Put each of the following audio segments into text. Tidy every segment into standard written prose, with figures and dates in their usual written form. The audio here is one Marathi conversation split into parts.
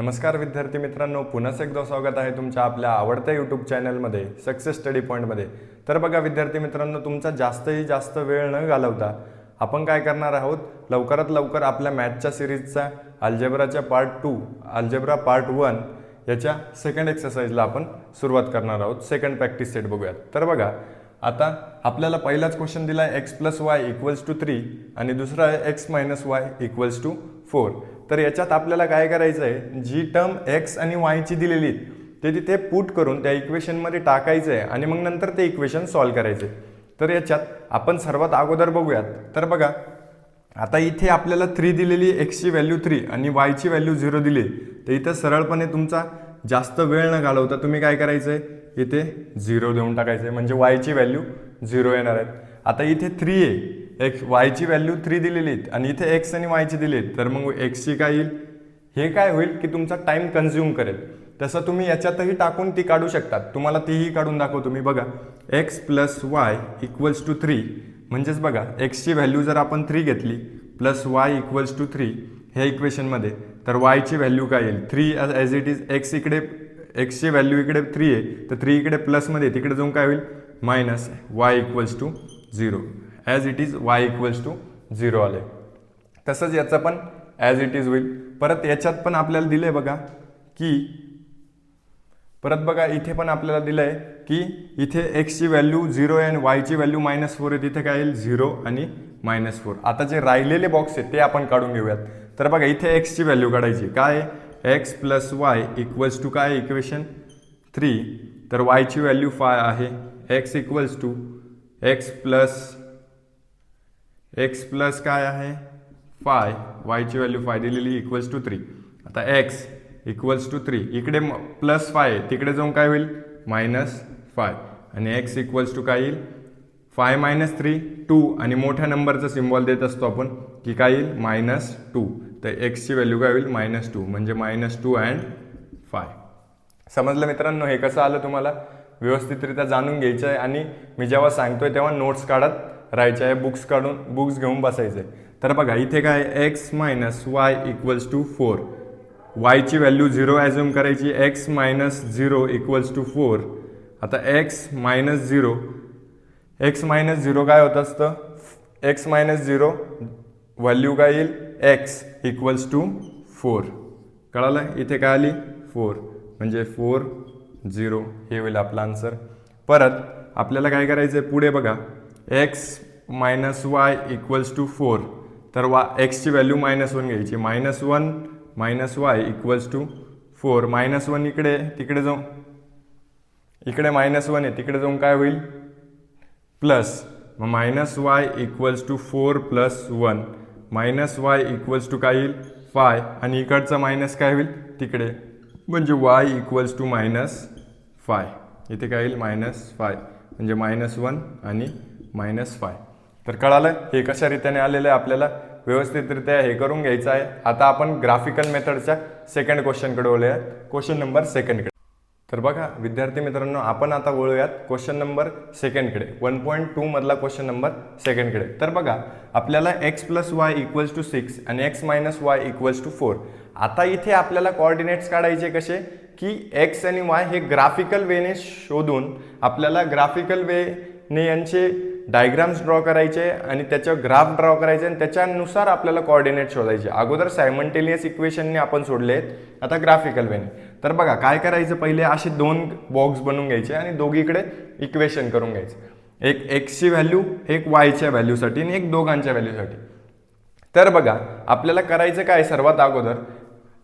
नमस्कार विद्यार्थी मित्रांनो, पुन्हा एकदा स्वागत आहे तुमच्या आपल्या आवडत्या यूट्यूब चॅनलमध्ये सक्सेस स्टडी पॉईंटमध्ये. तर बघा विद्यार्थी मित्रांनो, तुमचा जास्तीत जास्त वेळ न घालवता आपण काय करणार आहोत, लवकरात लवकर आपल्या मॅथच्या सिरीजचा अल्जेब्राच्या अल्जेब्रा पार्ट 1 याच्या सेकंड एक्सरसाइजला आपण सुरुवात करणार आहोत. सेकंड प्रॅक्टिस सेट बघूयात. तर बघा, आता आपल्याला पहिलाच क्वेश्चन दिला आहे x + y = 3 आणि दुसरा आहे x - y = 4. तर याच्यात आपल्याला काय करायचं आहे, जी टर्म x आणि y ची दिलेली ते तिथे पुट करून त्या इक्वेशनमध्ये टाकायचं आहे आणि मग नंतर ते इक्वेशन सॉल्व करायचे. तर याच्यात आपण सर्वात अगोदर बघूयात. तर बघा, आता इथे आपल्याला 3 दिलेली, x ची व्हॅल्यू 3 आणि y ची व्हॅल्यू 0 दिली. तर इथे सरळपणे तुमचा जास्त वेळ न घालवता तुम्ही काय करायचं आहे, इथे 0 देऊन टाकायचं आहे, म्हणजे y ची व्हॅल्यू 0 येणार आहे. आता इथे 3 आहे, y ची व्हॅल्यू 3 दिलेली आणि इथे x आणि y ची दिली, तर मग x ची काय येईल, हे काय होईल की तुमचा टाइम कन्झ्युम करेल. तसं तुम्ही याच्यातही टाकून ती काढू शकतात. तुम्हाला तीही काढून दाखवतो मी. बघा, x + y = 3, म्हणजेच बघा x ची व्हॅल्यू जर आपण 3 घेतली प्लस y = 3 ह्या इक्वेशनमध्ये, तर y ची व्हॅल्यू काय येईल, 3 ॲज इट इज. x ची व्हॅल्यू इकडे 3 आहे, तर 3 इकडे प्लसमध्ये, तिकडे जाऊन काय होईल, minus y = 0. As it is y = 0 आले. तसंच याचं पण ॲज इट इज होईल. परत याच्यात पण आपल्याला दिलं आहे बघा की, परत बघा इथे पण आपल्याला दिलं आहे की इथे x ची व्हॅल्यू 0 आहे आणि y ची व्हॅल्यू -4 आहे. तिथे काय येईल, 0 आणि -4. आता जे राहिलेले बॉक्स आहेत ते आपण काढून घेऊयात. तर बघा, इथे x ची व्हॅल्यू काढायची. काय आहे, x + y = काय इक्वेशन 3, तर y ची व्हॅल्यू 5 आहे. x प्लस काय आहे 5, y ची व्हॅल्यू 5 दिलेली = 3. आता x = 3, इकडे +5 आहे, तिकडे जाऊन काय होईल, -5 आणि x = काय येईल, 5 - 3 2 आणि मोठ्या नंबरचा सिम्बॉल देत असतो आपण की काय येईल, -2. तर x ची व्हॅल्यू काय होईल, -2, म्हणजे -2 and 5. समजलं मित्रांनो, हे कसं आलं तुम्हाला व्यवस्थितरित्या जाणून घ्यायचं आहे आणि मी जेव्हा सांगतोय तेव्हा नोट्स काढत राहायच्या आहे, बुक्स घेऊन बसायचं आहे. तर बघा, इथे काय x - y = 4, y ची व्हॅल्यू 0 ॲझ्युम करायची, x - 0 = 4. आता x - 0 काय होत असतं, x - 0 व्हॅल्यू काय येईल, x = 4. कळालं, इथे काय आली 4, म्हणजे 4 0 हे होईल आपला आन्सर. परत आपल्याला काय करायचं आहे पुढे बघा, x - y = 4, तर x ची व्हॅल्यू -1 घ्यायची. -1 - y = 4, -1 इकडे, तिकडे जाऊन इकडे -1 आहे, तिकडे जाऊन काय होईल, प्लस. मग -y = 4 + 1, -y = काय येईल, 5 आणि इकडचा मायनस काय होईल तिकडे, म्हणजे y = -5. इथे काय येईल, -5, म्हणजे -1 आणि -5. तर कळालं हे कशा रीतीने आलेलं आहे, आपल्याला व्यवस्थितरित्या हे करून घ्यायचं आहे. आता आपण ग्राफिकल मेथडच्या सेकंड क्वेश्चनकडे वळूया, क्वेश्चन नंबर 2कडे. तर बघा विद्यार्थी मित्रांनो, आपण आता वळूयात क्वेश्चन नंबर 2कडे, 1.2 मधला क्वेश्चन नंबर 2कडे. तर बघा, आपल्याला x + y = 6 आणि x - y = 4. आता इथे आपल्याला कोऑर्डिनेट्स काढायचे कसे, की x आणि y हे ग्राफिकल वेने शोधून आपल्याला ग्राफिकल वेने यांचे डायग्राम्स ड्रॉ करायचे आणि त्याच्यावर ग्राफ ड्रॉ करायचे आणि त्याच्यानुसार आपल्याला कोऑर्डिनेट शोधायचे. अगोदर सायमल्टेनियस इक्वेशनने आपण सोडले आहेत, आता ग्राफिकल वेने. तर बघा काय करायचं, पहिले असे 2 बॉक्स बनवून घ्यायचे आणि दोघीकडे इक्वेशन करून घ्यायचं. एक x ची व्हॅल्यू, एक y च्या व्हॅल्यूसाठी आणि एक दोघांच्या व्हॅल्यूसाठी. तर बघा, आपल्याला करायचं काय, सर्वात अगोदर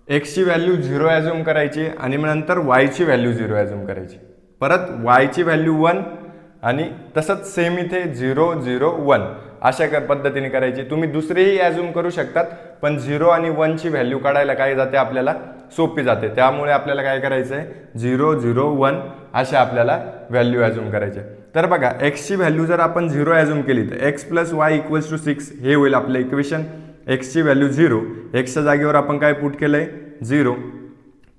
x ची व्हॅल्यू 0 ॲझ्युम करायची आणि मग नंतर y ची व्हॅल्यू 0 ॲझ्युम करायची. परत y ची व्हॅल्यू 1 आणि तसंच सेम इथे 0 0 1 अशा पद्धतीने करायची. तुम्ही दुसरेही ॲझ्युम करू शकतात, पण 0 आणि 1 ची व्हॅल्यू काढायला काय जाते, आपल्याला सोपी जाते. त्यामुळे आपल्याला काय करायचं आहे, 0 0 1 अशा आपल्याला व्हॅल्यू ॲझ्युम करायचे. तर बघा, x ची व्हॅल्यू जर आपण 0 ॲझ्युम केली तर x + y = 6 हे होईल आपलं इक्वेशन. x ची व्हॅल्यू 0, x च्या जागेवर आपण काय पुट केलंय, 0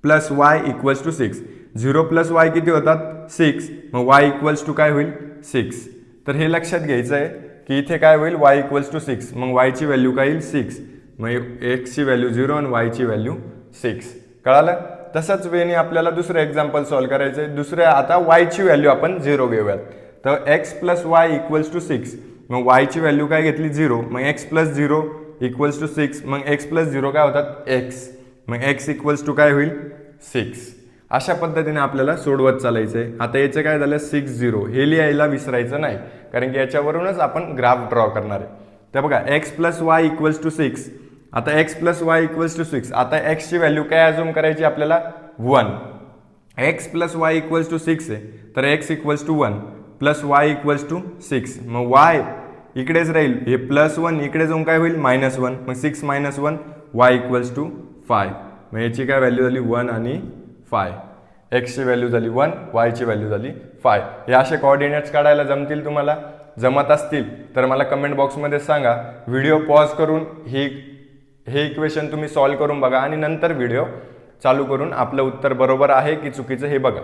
+ y = 6. 0 + y किती होतात, 6, मग y = काय होईल, 6. तर हे लक्षात घ्यायचं आहे की इथे काय होईल, y = 6, मग y ची व्हॅल्यू काय येईल, 6. मग x ची व्हॅल्यू 0 आणि y ची व्हॅल्यू 6. कळालं. तसंच वेने आपल्याला दुसरं एक्झाम्पल सॉल्व्ह करायचं आहे. दुसऱ्या आता वायची व्हॅल्यू आपण 0 घेऊयात. तर x plus Y equals to 6. मग वायची व्हॅल्यू काय घेतली 0. मग एक्स प्लस 0 इक्वल्स टू 6. मग एक्स प्लस 0 काय होतात एक्स. मग एक्स इक्वल्स टू काय होईल 6. अशा पद्धतीने आपल्याला सोडवत चालायचं आहे. आता याचं काय झालं 6 0 हे लिहायला विसरायचं नाही, कारण की याच्यावरूनच आपण ग्राफ ड्रॉ करणार आहे. तर बघा X plus Y equals to 6. आता X plus Y equals to 6. आता एक्सची व्हॅल्यू काय अजूम करायची आपल्याला 1. X plus Y equals to 6 आहे, तर X equals to 1 plus Y equals to 6. मग वाय इकडेच राहील, हे प्लस 1 इकडे जाऊन काय होईल -1. मग 6 - 1 वाय इक्वल्स टू 5. मग याची काय व्हॅल्यू झाली 1 आणि 5. एक्सची व्हॅल्यू झाली 1, वायची व्हॅल्यू झाली 5. हे असे कोऑर्डिनेट्स काढायला जमतील तुम्हाला? जमत असतील तर मला कमेंट बॉक्समध्ये सांगा. व्हिडिओ पॉज करून हे इक्वेशन तुम्ही सॉल्व्ह करून बघा आणि नंतर व्हिडिओ चालू करून आपलं उत्तर बरोबर आहे की चुकीचं हे बघा.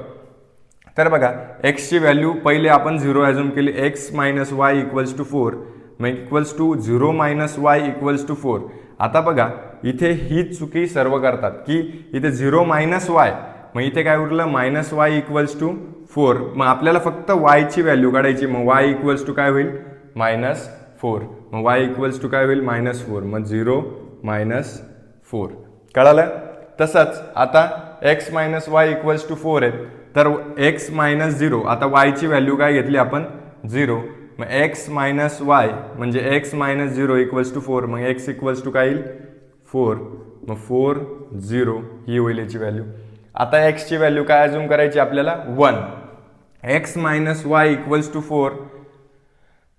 तर बघा एक्सची व्हॅल्यू पहिले आपण 0 ॲझ्युम केली. X minus Y equals to 4. मग equals to 0 - Y equals to 4. आता बघा इथे ही चुकी सर्व करतात की इथे 0 - वाय, मग इथे काय उरलं -y इक्वल्स टू 4. मग आपल्याला फक्त वायची व्हॅल्यू काढायची. मग y इक्वल्स टू काय होईल -4. मग y इक्वल्स टू काय होईल -4. मग 0 - 4. कळालं. तसंच आता x - y इक्वल्स टू 4 आहेत, तर x - 0. आता y ची व्हॅल्यू काय घेतली आपण 0. मग x - y म्हणजे x - 0 इक्वल्स टू 4. मग x इक्वल्स टू काय येईल 4. मग 4 0 ही होईल याची व्हॅल्यू. आता x ची व्हॅल्यू काय अजून करायची आपल्याला 1. x - y equals to 4.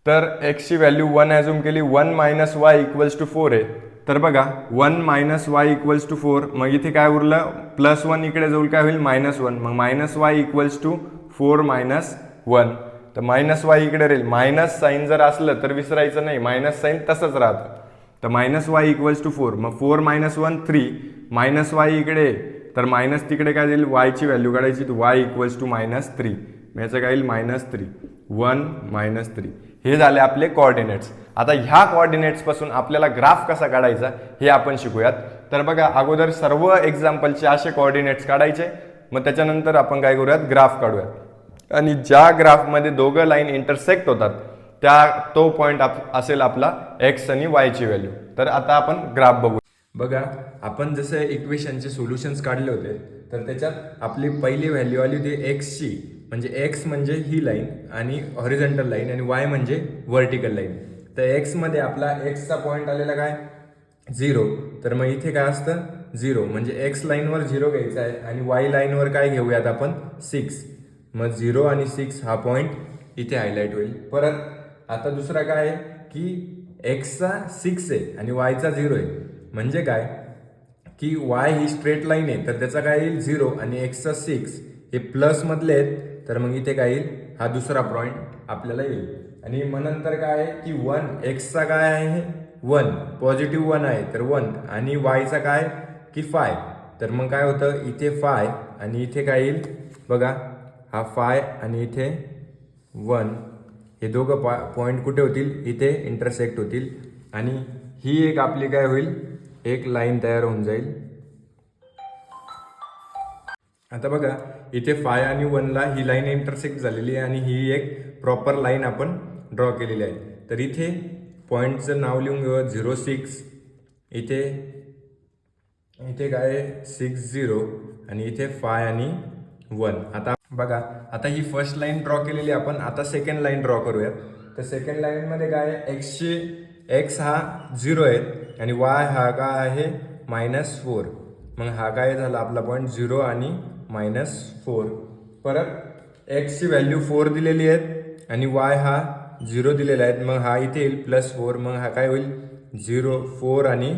तर x ची व्हॅल्यू 1 अजून केली. 1 - y इक्वल्स टू 4 आहे. तर बघा 1 - y इक्वल्स टू 4. मग इथे काय उरलं +1 इकडे जाऊन काय होईल -1. मग -y इक्वल्स टू 4 - 1. तर -y इकडे राहील. मायनस साईन जर असलं तर विसरायचं नाही, मायनस साईन तसंच राहतं. तर -y इक्वल्स टू 4. मग 4 - 1 3. -y इकडे, तर मायनस तिकडे काय देईल y ची व्हॅल्यू काढायची. तर y इक्वल्स टू -3. याचं काय येईल -3. 1 - 3. हे झाले आपले कोऑर्डिनेट्स. आता ह्या कोऑर्डिनेट्सपासून आपल्याला ग्राफ कसा काढायचा हे आपण शिकूयात. तर बघा अगोदर सर्व एक्झाम्पलचे असे कोऑर्डिनेट्स काढायचे, मग त्याच्यानंतर आपण काय करूयात ग्राफ काढूयात. आणि ज्या ग्राफमध्ये दोघं लाईन इंटरसेक्ट होतात तो पॉईंट असेल आपला एक्स आणि वायची व्हॅल्यू. तर आता आपण ग्राफ बघू. बघा आपण जसं इक्वेशनचे सोल्युशन्स काढले होते, तर त्याच्यात आपली पहिली व्हॅल्यू आली होती एक्सची. म्हणजे एक्स म्हणजे ही लाईन आणि हॉरिझॉन्टल लाईन आणि वाय म्हणजे व्हर्टिकल लाईन. तर एक्समध्ये आपला एक्सचा पॉईंट आलेला काय 0. तर मग इथे काय असतं 0. म्हणजे एक्स लाईनवर 0 घ्यायचा आहे आणि वाय लाईनवर काय घेऊयात आपण 6. मग 0 आणि 6 हा पॉईंट इथे हायलाईट होईल. परत आता दुसरा काय आहे की एक्सचा 6 आहे आणि वायचा 0 आहे. म्हणजे काय की वाय ही स्ट्रेट लाईन आहे, तर त्याचा काय येईल 0 आणि एक्सचा 6 हे प्लस मधले आहेत. तर मग इथे काय येईल हा दुसरा पॉईंट आपल्याला येईल. आणि मग नंतर काय आहे की 1 एक्सचा काय आहे 1 पॉझिटिव्ह 1 आहे, तर 1 आणि वायचा काय की 5. तर मग काय होतं इथे 5 आणि इथे काय येईल बघा हा 5 आणि इथे 1. हे दोघं पॉईंट कुठे होतील इथे इंटरसेक्ट होतील आणि ही एक आपली काय होईल एक लाईन तयार होऊन जाईल. आता बघा इथे 5 आणि 1 ला ही लाईन इंटरसेक्ट झालेली आहे आणि ही एक प्रॉपर लाईन आपण ड्रॉ केलेली आहे. तर इथे पॉईंटचं नाव लिहून घेऊया 0 6. इथे काय 6 0 आणि इथे 5 आणि 1. आता बघा आता ही फर्स्ट लाईन ड्रॉ केलेली आपण. आता सेकंड लाईन ड्रॉ करूयात. तर सेकंड लाईनमध्ये काय एक्स हा 0 आहे आणि वाय हा काय आहे -4. मग हा काय झाला आपला पॉईंट 0 आणि -4. परत एक्सची व्हॅल्यू 4 दिलेली आहे आणि वाय हा 0 दिलेला आहे. मग हा इथे येईल +4. मग हा काय होईल 0 4 आणि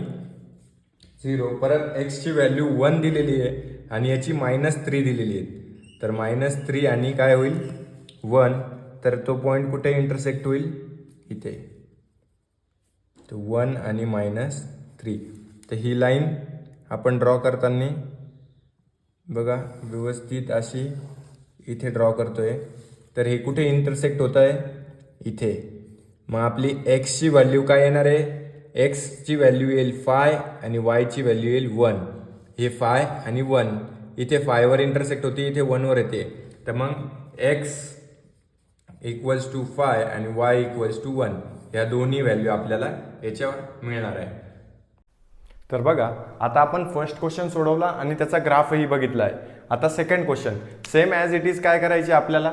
0. परत एक्सची व्हॅल्यू 1 दिलेली आहे आणि याची -3 दिलेली आहे. तर -3 आणि काय होईल 1. तर तो पॉईंट कुठे इंटरसेक्ट होईल इथे. तर 1 आणि -3. तर ही लाईन आपण ड्रॉ करताना बघा व्यवस्थित अशी इथे ड्रॉ करतोय. तर हे कुठे इंटरसेक्ट होत आहे इथे. मग आपली एक्सची व्हॅल्यू काय येणार आहे एक्सची व्हॅल्यू येईल 5 आणि वायची व्हॅल्यू येईल 1. हे फाय आणि 1 इथे 5 वर इंटरसेक्ट होते, इथे 1 वर येते. तर मग एक्स इक्वल्स टू 5 आणि वाय इक्वल्स टू 1 ह्या दोन्ही व्हॅल्यू आपल्याला याच्यावर मिळणार आहे. तर बघा आता आपण फर्स्ट क्वेश्चन सोडवला आणि त्याचा ग्राफही बघितला आहे. आता second question same as it is काय करायचे आपल्याला,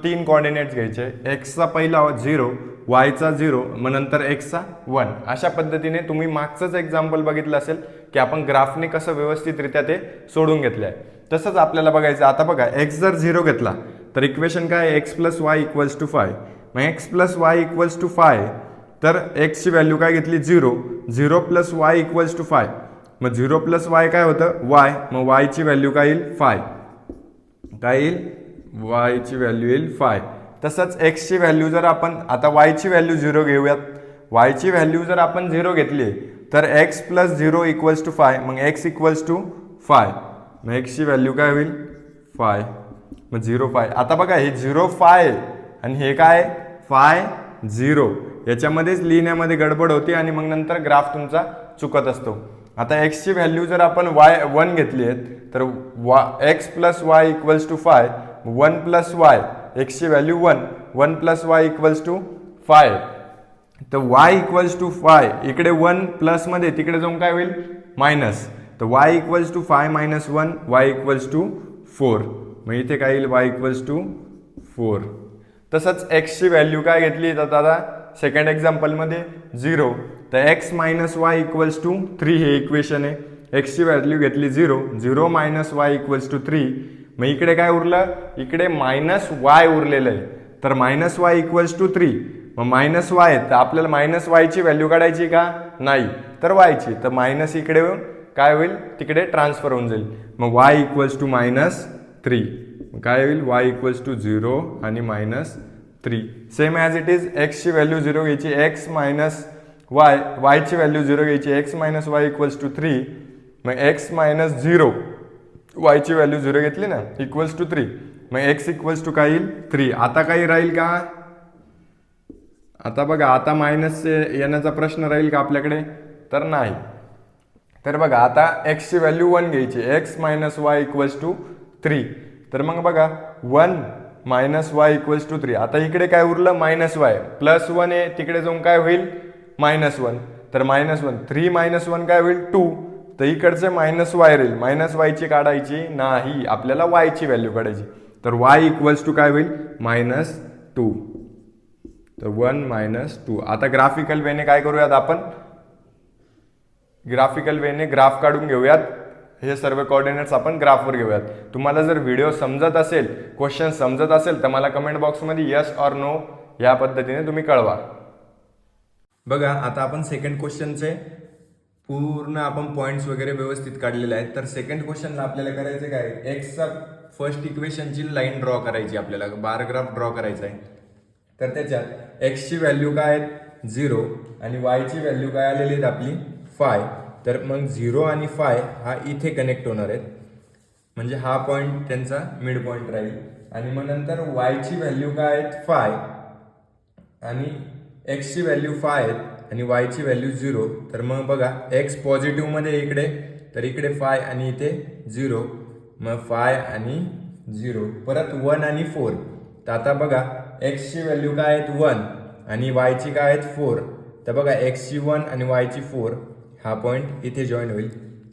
3 कोऑर्डिनेट्स घ्यायचे. एक्सचा पहिला 0, वायचा 0, मग नंतर एक्सचा 1. अशा पद्धतीने तुम्ही मागचंच एक्झाम्पल बघितलं असेल की आपण ग्राफने कसं व्यवस्थितरित्या ते सोडून घेतलं आहे. तसंच आपल्याला बघायचं. आता बघा एक्स जर 0 घेतला तर इक्वेशन काय आहे, X plus Y equals to 5. मग X plus Y equals to 5 तर एक्सची व्हॅल्यू काय घेतली 0, 0 प्लस वाय इक्वल्स टू 5. मग 0 प्लस वाय काय होतं वाय, मग वायची व्हॅल्यू काय येईल 5. काय येईल, वायची व्हॅल्यू येईल 5. तसंच एक्सची व्हॅल्यू जर आपण आता वायची व्हॅल्यू 0 घेऊयात. वायची व्हॅल्यू जर आपण 0 घेतली तर एक्स प्लस 0 इक्वल्स टू 5. मग एक्स इक्वल्स टू 5. मग एक्सची व्हॅल्यू काय होईल 5. मग 0 5. आता बघा हे 0 5 आणि हे काय 5 0 याच्यामध्येच लिहिण्यामध्ये गडबड होती आणि मग नंतर ग्राफ तुमचा चुकत असतो. आता एक्सची व्हॅल्यू जर आपण वाय 1 घेतली आहे तर x plus Y equals to 5. 1 plus y, एक्सची value 1, 1 plus Y equals to 5. तर वाय इक्वल्स टू 5 इकडे 1 प्लसमध्ये तिकडे जाऊन काय होईल मायनस. तर Y equals to 5 minus 1 Y equals to 4. मग इथे काय येईल वाय इक्वल्स टू 4. तसंच एक्सची व्हॅल्यू काय घेतली तर दादा सेकंड एक्झाम्पलमध्ये 0. तर X minus Y equals to 3 हे इक्वेशन आहे. एक्सची व्हॅल्यू घेतली 0, 0 मायनस वाय इक्वल्स टू 3. मग इकडे काय उरलं, इकडे मायनस वाय उरलेलं आहे. तर मायनस वाय इक्वल्स टू 3. मग मायनस वाय तर आपल्याला मायनस वायची व्हॅल्यू काढायची का नाही, तर वायची. तर मायनस इकडे काय होईल तिकडे ट्रान्सफर होऊन जाईल. मग वाय इक्वल्स टू मायनस 3. काय होईल वाय इक्वल्स टू 0 आणि minus 3. Same as it is एक्सची व्हॅल्यू 0 घ्यायची, एक्स मायनस वाय, वायची व्हॅल्यू 0 घ्यायची, x minus Y equals to 3. मग एक्स मायनस 0 वायची व्हॅल्यू 0 घेतली ना इक्वल्स टू 3. मग एक्स इक्वल्स टू काय येईल 3. आता काही राहील का, आता बघा आता मायनस येण्याचा प्रश्न राहील का आपल्याकडे, तर नाही. तर बघा आता एक्सची व्हॅल्यू 1 घ्यायची, x minus Y equals to 3. तर मग बघा 1 मायनस वाय इक्वल्स टू 3. आता इकडे काय उरलं मायनस वाय, प्लस 1 आहे तिकडे जाऊन काय होईल मायनस 1. तर मायनस 1, 3 मायनस 1 काय होईल 2. तर इकडचे मायनस वाय राहील, मायनस वायची काढायची नाही, आपल्याला वायची व्हॅल्यू काढायची. तर वाय इक्वल्स टू काय होईल मायनस 2. तर 1 मायनस 2. आता ग्राफिकल वेने काय करूयात आपण, ग्राफिकल वेने ग्राफ काढून घेऊयात. हे सर्व कोऑर्डिनेट्स आपण ग्राफवर घेऊयात. तुम्हाला जर व्हिडिओ समजत असेल, क्वेश्चन समजत असेल तर मला कमेंट बॉक्समध्ये यस ऑर नो या पद्धतीने तुम्ही कळवा. बघा आता आपण सेकंड क्वेश्चनचे पूर्ण आपण पॉईंट्स वगैरे व्यवस्थित काढलेले आहेत. तर सेकंड क्वेश्चनला आपल्याला करायचं काय, एक्सचा फर्स्ट इक्वेशनची लाईन ड्रॉ करायची, आपल्याला बार ग्राफ ड्रॉ करायचा आहे. तर त्याच्यात एक्सची व्हॅल्यू काय आहेत 0 आणि वायची व्हॅल्यू काय आलेली आहेत आपली 5. तर मग 0 आणि 5 हा इथे कनेक्ट होणार आहेत, म्हणजे हा पॉईंट त्यांचा मिड पॉईंट राहील. आणि मग नंतर वायची व्हॅल्यू काय आहेत 5 आणि एक्सची व्हॅल्यू 5 आहेत आणि वायची व्हॅल्यू 0. तर मग बघा एक्स पॉझिटिव्हमध्ये इकडे, तर इकडे 5 आणि इथे 0. मग 5 आणि 0 परत 1 आणि 4. तर आता बघा एक्सची व्हॅल्यू काय आहेत 1 आणि वायची काय आहेत 4. तर बघा एक्सची 1 आणि वायची 4 हा पॉईंट इथे जॉईन होईल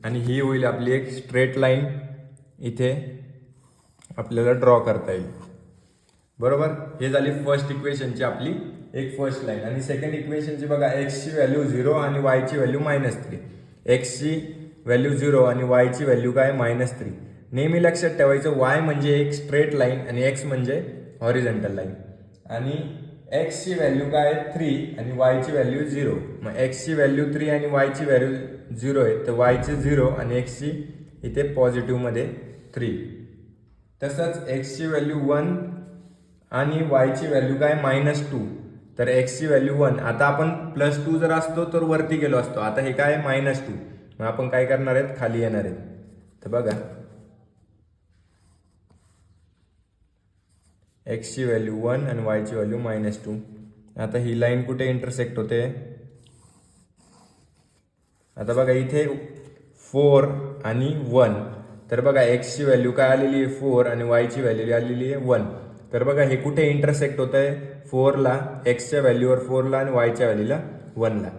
आणि ही होईल आपली एक स्ट्रेट लाईन इथे आपल्याला ड्रॉ करता येईल. बरोबर, हे झाली फर्स्ट इक्वेशनची आपली एक फर्स्ट लाईन. आणि सेकंड इक्वेशनची बघा एक्सची व्हॅल्यू 0 आणि वायची व्हॅल्यू -3. एक्सची व्हॅल्यू 0 आणि वायची व्हॅल्यू काय -3. नेहमी लक्षात ठेवायचं वाय म्हणजे एक स्ट्रेट लाईन आणि एक्स म्हणजे हॉरिझॉन्टल लाईन. आणि एक्सची व्हॅल्यू काय आहे 3 आणि वायची व्हॅल्यू 0. मग एक्सची व्हॅल्यू 3 आणि वायची व्हॅल्यू 0 आहे, तर वायची 0 आणि एक्सची इथे पॉझिटिव्हमध्ये 3. तसंच एक्सची व्हॅल्यू 1 आणि वायची व्हॅल्यू काय -2. तर एक्सची व्हॅल्यू 1. आता आपण +2 जर असतो तर वरती गेलो असतो, आता हे काय -2. मग आपण काय करणार आहेत खाली येणार आहेत. तर बघा एक्सची व्हॅल्यू 1 आणि वायची व्हॅल्यू -2. आता ही लाईन कुठे इंटरसेक्ट होते, आता बघा इथे 4 आणि 1. तर बघा एक्सची व्हॅल्यू काय आलेली आहे 4 आणि वायची व्हॅल्यू आलेली आहे 1. तर बघा हे कुठे इंटरसेक्ट होत आहे 4ला, एक्सच्या व्हॅल्यूवर 4ला आणि वायच्या व्हॅल्यूला 1ला.